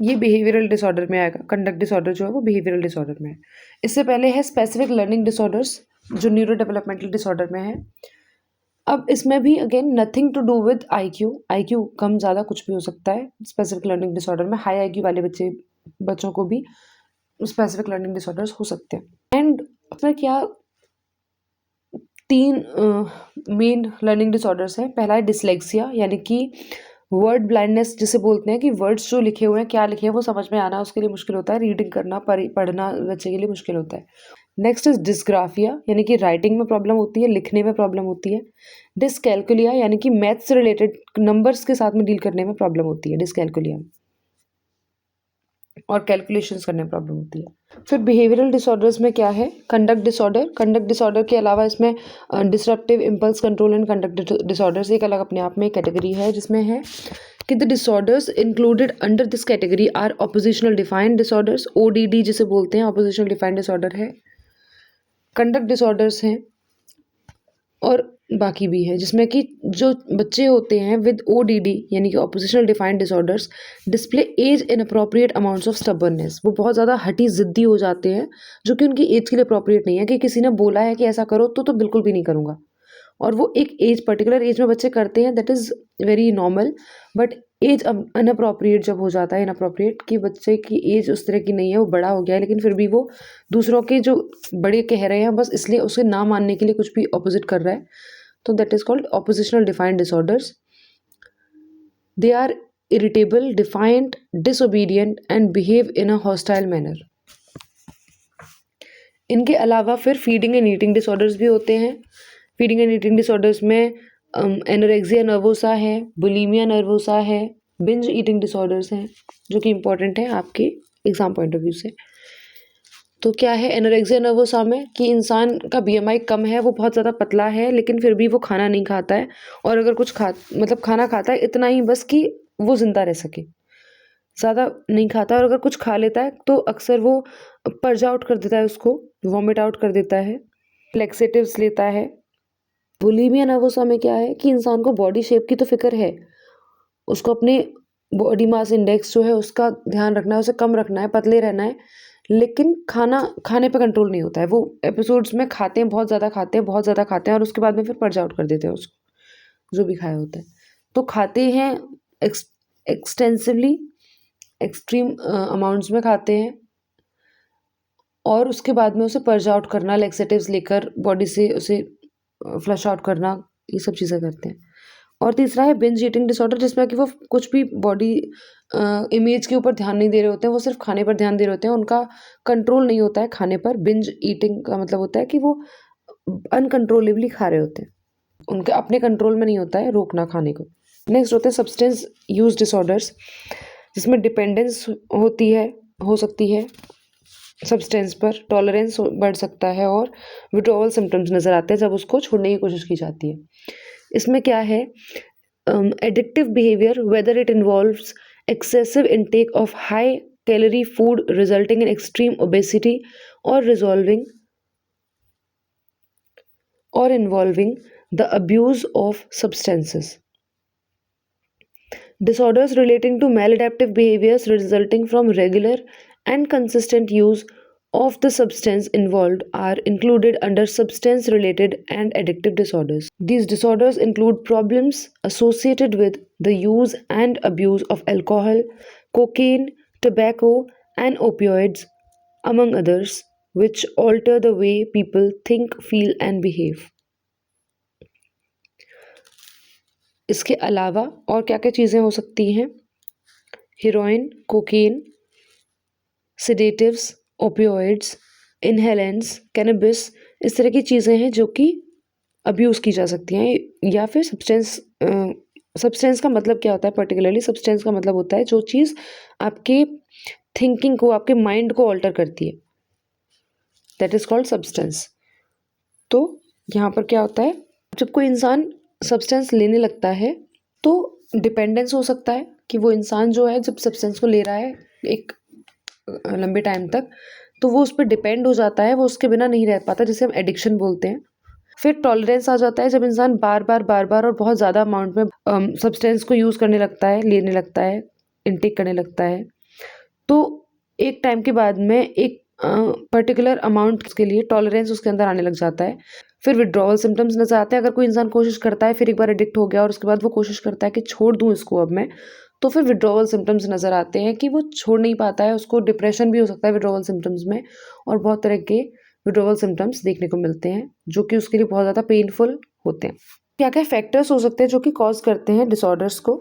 ये बिहेवियरल डिसऑर्डर में आएगा। कंडक्ट डिसऑर्डर जो है वो बिहेवियरल डिसऑर्डर में है। इससे पहले है स्पेसिफिक लर्निंग डिसऑर्डर्स, जो न्यूरो डेवलपमेंटल डिसऑर्डर में है। अब इसमें भी again nothing to do with IQ कम ज़्यादा कुछ भी हो सकता है स्पेसिफिक लर्निंग डिसऑर्डर में। हाई IQ वाले बच्चों को भी स्पेसिफिक लर्निंग डिसऑर्डर्स हो सकते हैं। एंड अपना क्या 3 मेन लर्निंग डिसऑर्डर्स हैं। पहला है डिसलेक्सिया, यानी कि वर्ड ब्लाइंडनेस जिसे बोलते हैं, कि वर्ड्स जो लिखे हुए हैं, क्या लिखे हैं वो समझ में आना उसके लिए मुश्किल होता है, रीडिंग करना पढ़ना बच्चे के लिए मुश्किल होता है। नेक्स्ट इज डिस्ग्राफिया, यानी कि राइटिंग में प्रॉब्लम होती है, लिखने में प्रॉब्लम होती है। डिसकैलकुलिया, यानी कि मैथ्स से रिलेटेड नंबर्स के साथ में डील करने में प्रॉब्लम होती है डिसकैलकुलिया, और कैलकुलेशंस करने में प्रॉब्लम होती है। फिर बिहेवियरल डिसऑर्डर्स में क्या है? कंडक्ट डिसऑर्डर के अलावा इसमें disruptive impulse control and conduct disorders एक अलग अपने आप में कैटेगरी है, जिसमें है कि the disorders included under this category are oppositional defiant disorders, ODD जिसे बोलते हैं, ऑपोजिशनल डिफाइंड डिसऑर्डर है। कंडक्ट डिसऑर्डर्स हैं और बाकी भी है, जिसमें कि जो बच्चे होते हैं विद ODD यानी कि oppositional defiant disorders display as inappropriate amounts of stubbornness. वो बहुत ज़्यादा हठी ज़िद्दी हो जाते हैं, जो कि उनकी एज के लिए अप्रोप्रिएट नहीं है, कि किसी ने बोला है कि ऐसा करो तो बिल्कुल भी नहीं करूँगा, और वो एक पर्टिकुलर एज में बच्चे करते हैं, that is very normal. But as inappropriate जब हो जाता है, इनअप्रोप्रिएट कि बच्चे की एज उस तरह की नहीं है, वो बड़ा हो गया है, लेकिन फिर भी वो दूसरों के जो बड़े कह रहे हैं बस इसलिए उसे ना मानने के लिए कुछ भी ऑपोजिट कर रहा है, तो that is called oppositional defiant disorders. They are irritable, defiant, disobedient and behave in a hostile manner. इनके अलावा फिर फीडिंग एंड ईटिंग डिसऑर्डर्स भी होते हैं। फीडिंग एंड ईटिंग डिसऑर्डर्स में एनोरेक्सिया नर्वोसा है, बुलिमिया नर्वोसा है, बिंज ईटिंग डिसऑर्डर्स हैं, जो कि इंपॉर्टेंट है आपके एग्जाम पॉइंट ऑफ व्यू से। तो क्या है एनोरेक्सिया नर्वोसा में? कि इंसान का BMI कम है, वो बहुत ज़्यादा पतला है, लेकिन फिर भी वो खाना नहीं खाता है, और अगर कुछ खाना खाता है इतना ही बस कि वो ज़िंदा रह सके, ज़्यादा नहीं खाता, और अगर कुछ खा लेता है तो अक्सर वो पर्ज आउट कर देता है, उसको वॉमिट आउट कर देता है, लेक्सेटिव्स लेता है। बुलिमिया नर्वोसा में क्या है कि इंसान को बॉडी शेप की तो फिक्र है, उसको अपने बॉडी मास इंडेक्स जो है उसका ध्यान रखना है, उसे कम रखना है, पतले रहना है, लेकिन खाने पे कंट्रोल नहीं होता है। वो एपिसोड्स में खाते हैं, बहुत ज़्यादा खाते हैं, और उसके बाद में फिर पर्ज आउट कर देते हैं उसको, जो भी खाया होता है। तो खाते हैं एक्सटेंसिवली, एक्सट्रीम अमाउंट्स में खाते हैं, और उसके बाद में उसे पर्ज आउट करना, लेक्सेटिव्स लेकर बॉडी से उसे फ्लश आउट करना, ये सब चीज़ें करते हैं। और तीसरा है बिंज ईटिंग डिसऑर्डर, जिसमें कि वो कुछ भी बॉडी इमेज के ऊपर ध्यान नहीं दे रहे होते हैं, वो सिर्फ खाने पर ध्यान दे रहे होते हैं, उनका कंट्रोल नहीं होता है खाने पर। बिंज ईटिंग का मतलब होता है कि वो अनकंट्रोलेबली खा रहे होते हैं, उनके अपने कंट्रोल में नहीं होता है रोकना खाने को। नेक्स्ट होते हैं सब्सटेंस यूज डिसऑर्डर्स, जिसमें डिपेंडेंस होती है, हो सकती है सब्सटेंस पर, टॉलरेंस बढ़ सकता है और विड्रॉवल सिम्टम्स नज़र आते हैं जब उसको छोड़ने की कोशिश की जाती है। इसमें क्या है, addictive behaviour whether it involves excessive intake of high calorie food resulting in extreme obesity or involving the abuse of substances. Disorders relating to maladaptive behaviors resulting from regular and consistent use of the substance involved are included under substance related and addictive disorders. These disorders include problems associated with the use and abuse of alcohol, cocaine, tobacco, and opioids, among others, which alter the way people think, feel, and behave. इसके अलावा और क्या क्या चीज़ें हो सकती हैं, heroin, cocaine, sedatives, opioids, inhalants, cannabis, इस तरह की चीज़ें हैं जो कि अब्यूज़ की जा सकती हैं। या फिर सब्सटेंस का मतलब क्या होता है, पर्टिकुलरली सब्सटेंस का मतलब होता है जो चीज़ आपके थिंकिंग को, आपके माइंड को ऑल्टर करती है, दैट इज़ कॉल्ड सब्सटेंस। तो यहाँ पर क्या होता है, जब कोई इंसान सब्सटेंस लेने लगता है तो डिपेंडेंस हो सकता है कि वो इंसान जो है जब सब्सटेंस को ले रहा है एक लंबे टाइम तक, तो वो उस पर डिपेंड हो जाता है, वो उसके बिना नहीं रह पाता, जिसे हम एडिक्शन बोलते हैं। फिर टॉलरेंस आ जाता है, जब इंसान बार बार और बहुत ज़्यादा अमाउंट में सब्सटेंस को यूज़ करने लगता है, लेने लगता है, इनटेक करने लगता है, तो एक टाइम के बाद में एक पर्टिकुलर अमाउंट के लिए टॉलरेंस उसके अंदर आने लग जाता है। फिर विड्रॉवल सिम्टम्स नज़र आते हैं। अगर कोई इंसान कोशिश करता है, फिर एक बार एडिक्ट हो गया और उसके बाद वो कोशिश करता है कि छोड़ दूँ इसको अब मैं, तो फिर विड्रॉवल सिम्टम्स नज़र आते हैं कि वो छोड़ नहीं पाता है, उसको डिप्रेशन भी हो सकता है विड्रॉवल सिम्टम्स में, और बहुत तरह के विड्रॉवल सिम्टम्स देखने को मिलते हैं जो कि उसके लिए बहुत ज़्यादा पेनफुल होते हैं। क्या क्या फैक्टर्स हो सकते हैं जो कि कॉज करते हैं डिसऑर्डर्स को?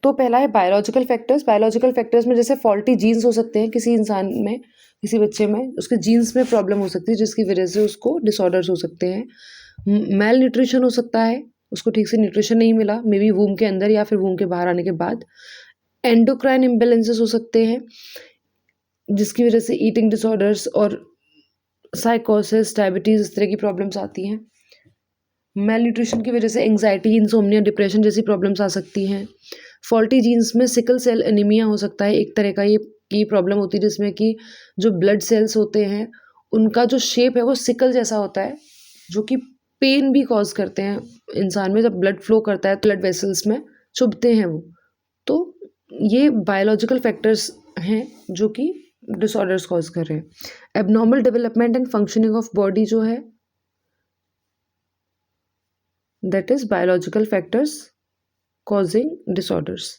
तो पहला है बायोलॉजिकल फैक्टर्स। बायोलॉजिकल फैक्टर्स में जैसे फॉल्टी जीन्स हो सकते हैं, किसी इंसान में, किसी बच्चे में उसके जीन्स में प्रॉब्लम हो सकती है जिसकी वजह से उसको डिसऑर्डर्स हो सकते हैं। मेल न्यूट्रिशन हो सकता है, उसको ठीक से न्यूट्रिशन नहीं मिला, मे बी वूम के अंदर या फिर वूम के बाहर आने के बाद। एंडोक्राइन इम्बैलेंसेस हो सकते हैं जिसकी वजह से ईटिंग डिसऑर्डर्स और साइकोसिस, डायबिटीज़, इस तरह की प्रॉब्लम्स आती हैं। मेल न्यूट्रिशन की वजह से एंग्जाइटी, इंसोम्निया, डिप्रेशन जैसी प्रॉब्लम्स आ सकती हैं। फॉल्टी जीन्स में सिकल सेल एनीमिया हो सकता है, एक तरह का ये प्रॉब्लम होती है जिसमें कि जो ब्लड सेल्स होते हैं उनका जो शेप है वो सिकल जैसा होता है, जो कि पेन भी कॉज करते हैं इंसान में। जब ब्लड फ्लो करता है ब्लड वेसल्स में चुभते हैं वो। तो ये बायोलॉजिकल फैक्टर्स हैं जो कि डिसऑर्डर्स कॉज कर रहे हैं। Abnormal development and functioning of body जो है, that is biological factors causing disorders.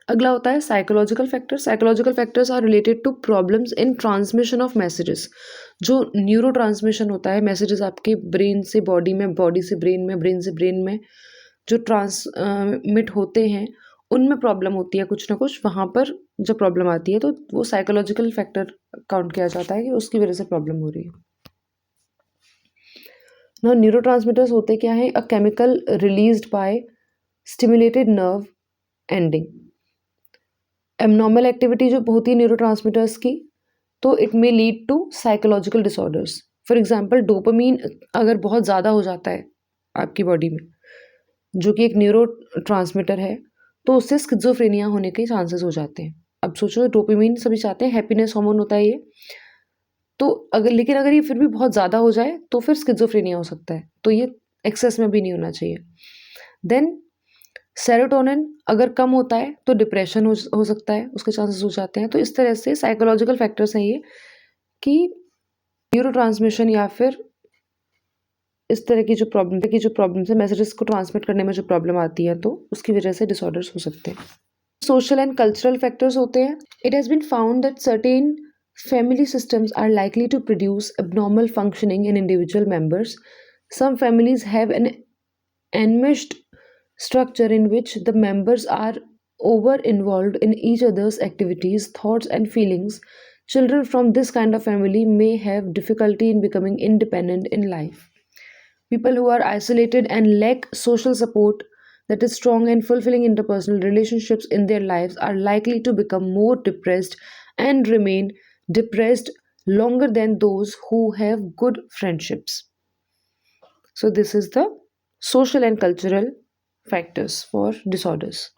अगला होता है psychological factors. Psychological factors are related to problems in transmission of messages. जो न्यूरो ट्रांसमिशन होता है, मैसेजेस आपके ब्रेन से बॉडी में, बॉडी से ब्रेन में, ब्रेन से ब्रेन में जो ट्रांसमिट होते हैं, उनमें प्रॉब्लम होती है कुछ ना कुछ। वहाँ पर जब प्रॉब्लम आती है तो वो साइकोलॉजिकल फैक्टर काउंट किया जाता है कि उसकी वजह से प्रॉब्लम हो रही है। ना न्यूरोट्रांसमीटर्स होते क्या है, a chemical released by stimulated nerve ending. Abnormal activity जो होती है न्यूरोट्रांसमीटर्स की, तो it may lead to psychological disorders. For example dopamine अगर बहुत ज़्यादा हो जाता है आपकी बॉडी में, जो कि एक न्यूरो ट्रांसमीटर है, तो उससे स्किज़ोफ्रेनिया होने के चांसेस हो जाते हैं। अब सोचो, डोपामीन सभी चाहते हैं, हैप्पीनेस हार्मोन होता है ये, तो अगर ये फिर भी बहुत ज़्यादा हो जाए तो फिर स्किज़ोफ्रेनिया हो सकता है। तो ये एक्सेस में भी नहीं होना चाहिए। देन सेरोटोनिन अगर कम होता है तो डिप्रेशन हो सकता है, उसके चांसेस हो जाते हैं। तो इस तरह से साइकोलॉजिकल फैक्टर्स हैं ये कि न्यूरो ट्रांसमिशन या फिर इस तरह की जो प्रॉब्लम्स है, मैसेजेस को ट्रांसमिट करने में जो प्रॉब्लम आती है, तो उसकी वजह से डिसऑर्डर्स हो सकते हैं। सोशल एंड कल्चरल फैक्टर्स होते हैं। It has been found that certain family systems are likely to produce abnormal functioning in individual members. Some families have an enmeshed structure in which the members are over involved in each other's activities, thoughts, and feelings. Children from this kind of family may have difficulty in becoming independent in life. People who are isolated and lack social support that is strong and fulfilling interpersonal relationships in their lives are likely to become more depressed and remain depressed longer than those who have good friendships. So, this is the social and cultural factors for disorders.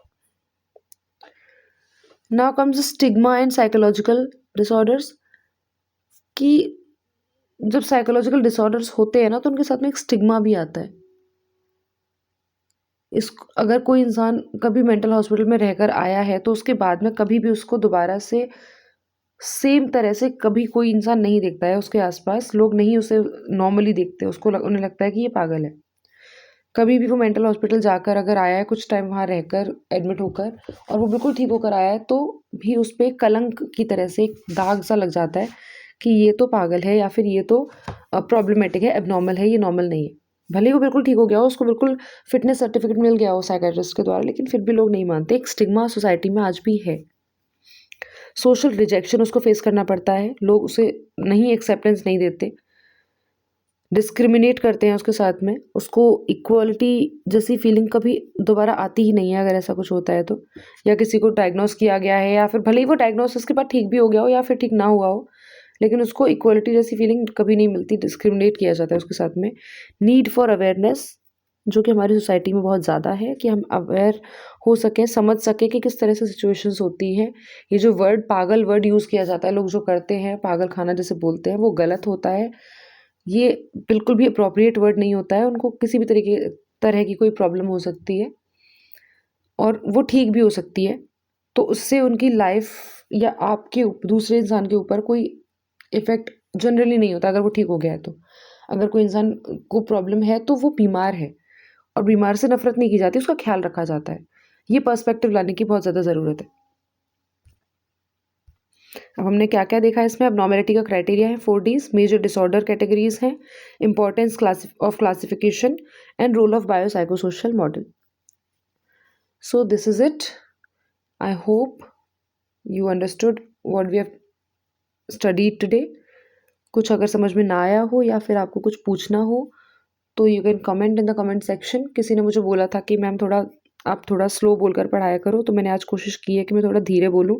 Now comes the stigma and psychological disorders कि जब psychological disorders होते हैं ना तो उनके साथ में एक स्टिग्मा भी आता है। इस अगर कोई इंसान कभी मेंटल हॉस्पिटल में रहकर आया है तो उसके बाद में कभी भी उसको दोबारा से सेम तरह से कभी कोई इंसान नहीं देखता है उसके आसपास, लोग नहीं उसे नॉर्मली देखते, उन्हें लगता है कि ये पागल है। कभी भी वो मेंटल हॉस्पिटल जाकर अगर आया है, कुछ टाइम वहाँ रहकर एडमिट होकर और वो बिल्कुल ठीक होकर आया है, तो भी उस पे कलंक की तरह से एक दाग सा लग जाता है कि ये तो पागल है या फिर ये तो प्रॉब्लमेटिक है, एबनॉर्मल है, ये नॉर्मल नहीं है। भले ही वो बिल्कुल ठीक हो गया हो, उसको बिल्कुल फिटनेस सर्टिफिकेट मिल गया हो साइकियाट्रिस्ट के द्वारा, लेकिन फिर भी लोग नहीं मानते। एक स्टिग्मा सोसाइटी में आज भी है। सोशल रिजेक्शन उसको फेस करना पड़ता है, लोग उसे नहीं एक्सेप्टेंस नहीं देते, डिस्क्रिमिनेट करते हैं उसके साथ में, उसको इक्वलिटी जैसी फीलिंग कभी दोबारा आती ही नहीं है अगर ऐसा कुछ होता है तो। या किसी को डायग्नोस किया गया है या फिर भले ही वो डायग्नोसिस के बाद ठीक भी हो गया हो या फिर ठीक ना हुआ हो, लेकिन उसको इक्वलिटी जैसी फीलिंग कभी नहीं मिलती, डिस्क्रिमिनेट किया जाता है उसके साथ में। नीड फॉर अवेयरनेस जो कि हमारी सोसाइटी में बहुत ज़्यादा है कि हम अवेयर हो सकें, समझ सकें कि किस तरह से सिचुएशंस होती हैं। ये जो वर्ड पागल वर्ड यूज़ किया जाता है, लोग जो करते हैं पागल खाना जैसे बोलते हैं, वो गलत होता है। ये बिल्कुल भी अप्रोप्रिएट वर्ड नहीं होता है। उनको किसी भी तरह की कोई प्रॉब्लम हो सकती है और वो ठीक भी हो सकती है, तो उससे उनकी लाइफ या आपके दूसरे इंसान के ऊपर कोई इफ़ेक्ट जनरली नहीं होता अगर वो ठीक हो गया है तो। अगर कोई इंसान को प्रॉब्लम है तो वो बीमार है और बीमार से नफ़रत नहीं की जाती, उसका ख्याल रखा जाता है। ये पर्सपेक्टिव लाने की बहुत ज़्यादा ज़रूरत है। अब हमने क्या क्या देखा इसमें। अब नॉर्मेलिटी का क्राइटेरिया है 4Ds, मेजर डिसऑर्डर कैटेगरीज हैं, importance of classification and role of biopsychosocial model. So this is it. I hope you understood what we have studied today. कुछ अगर समझ में ना आया हो या फिर आपको कुछ पूछना हो तो you can comment in the comment section. किसी ने मुझे बोला था कि मैम आप थोड़ा स्लो बोलकर पढ़ाया करो, तो मैंने आज कोशिश की है कि मैं थोड़ा धीरे बोलूँ।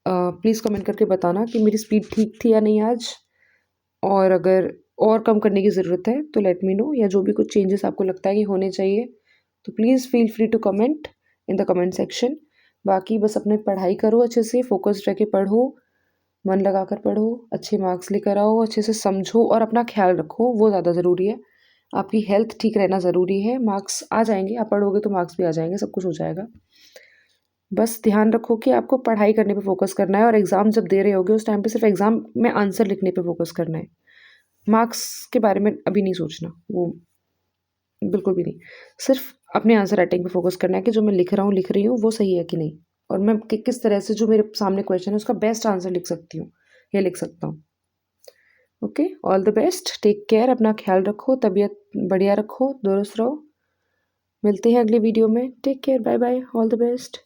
प्लीज़ कमेंट करके बताना कि मेरी स्पीड ठीक थी या नहीं आज, और अगर और कम करने की ज़रूरत है तो लेट मी नो, या जो भी कुछ चेंजेस आपको लगता है कि होने चाहिए तो please feel free to comment in the comment section. बाकी बस अपने पढ़ाई करो, अच्छे से फोकस्ड रह के पढ़ो, मन लगा कर पढ़ो, अच्छे मार्क्स लेकर आओ, अच्छे से समझो और अपना ख्याल रखो, वो ज़्यादा ज़रूरी है। आपकी हेल्थ ठीक रहना ज़रूरी है। मार्क्स आ जाएंगे, आप पढ़ोगे तो मार्क्स भी आ जाएंगे, सब कुछ हो जाएगा। बस ध्यान रखो कि आपको पढ़ाई करने पे फोकस करना है और एग्ज़ाम जब दे रहे होगे उस टाइम पे सिर्फ एग्ज़ाम में आंसर लिखने पे फोकस करना है। मार्क्स के बारे में अभी नहीं सोचना, वो बिल्कुल भी नहीं। सिर्फ अपने आंसर राइटिंग पे फोकस करना है कि जो मैं लिख रही हूँ वो सही है कि नहीं, और मैं किस तरह से जो मेरे सामने क्वेश्चन है उसका बेस्ट आंसर लिख सकती हूँ या लिख सकता हूँ। Okay, all the best, take care, अपना ख्याल रखो, तबीयत बढ़िया रखो, दुरुस्त रहो। मिलते हैं अगले वीडियो में। Take care, bye bye, all the best.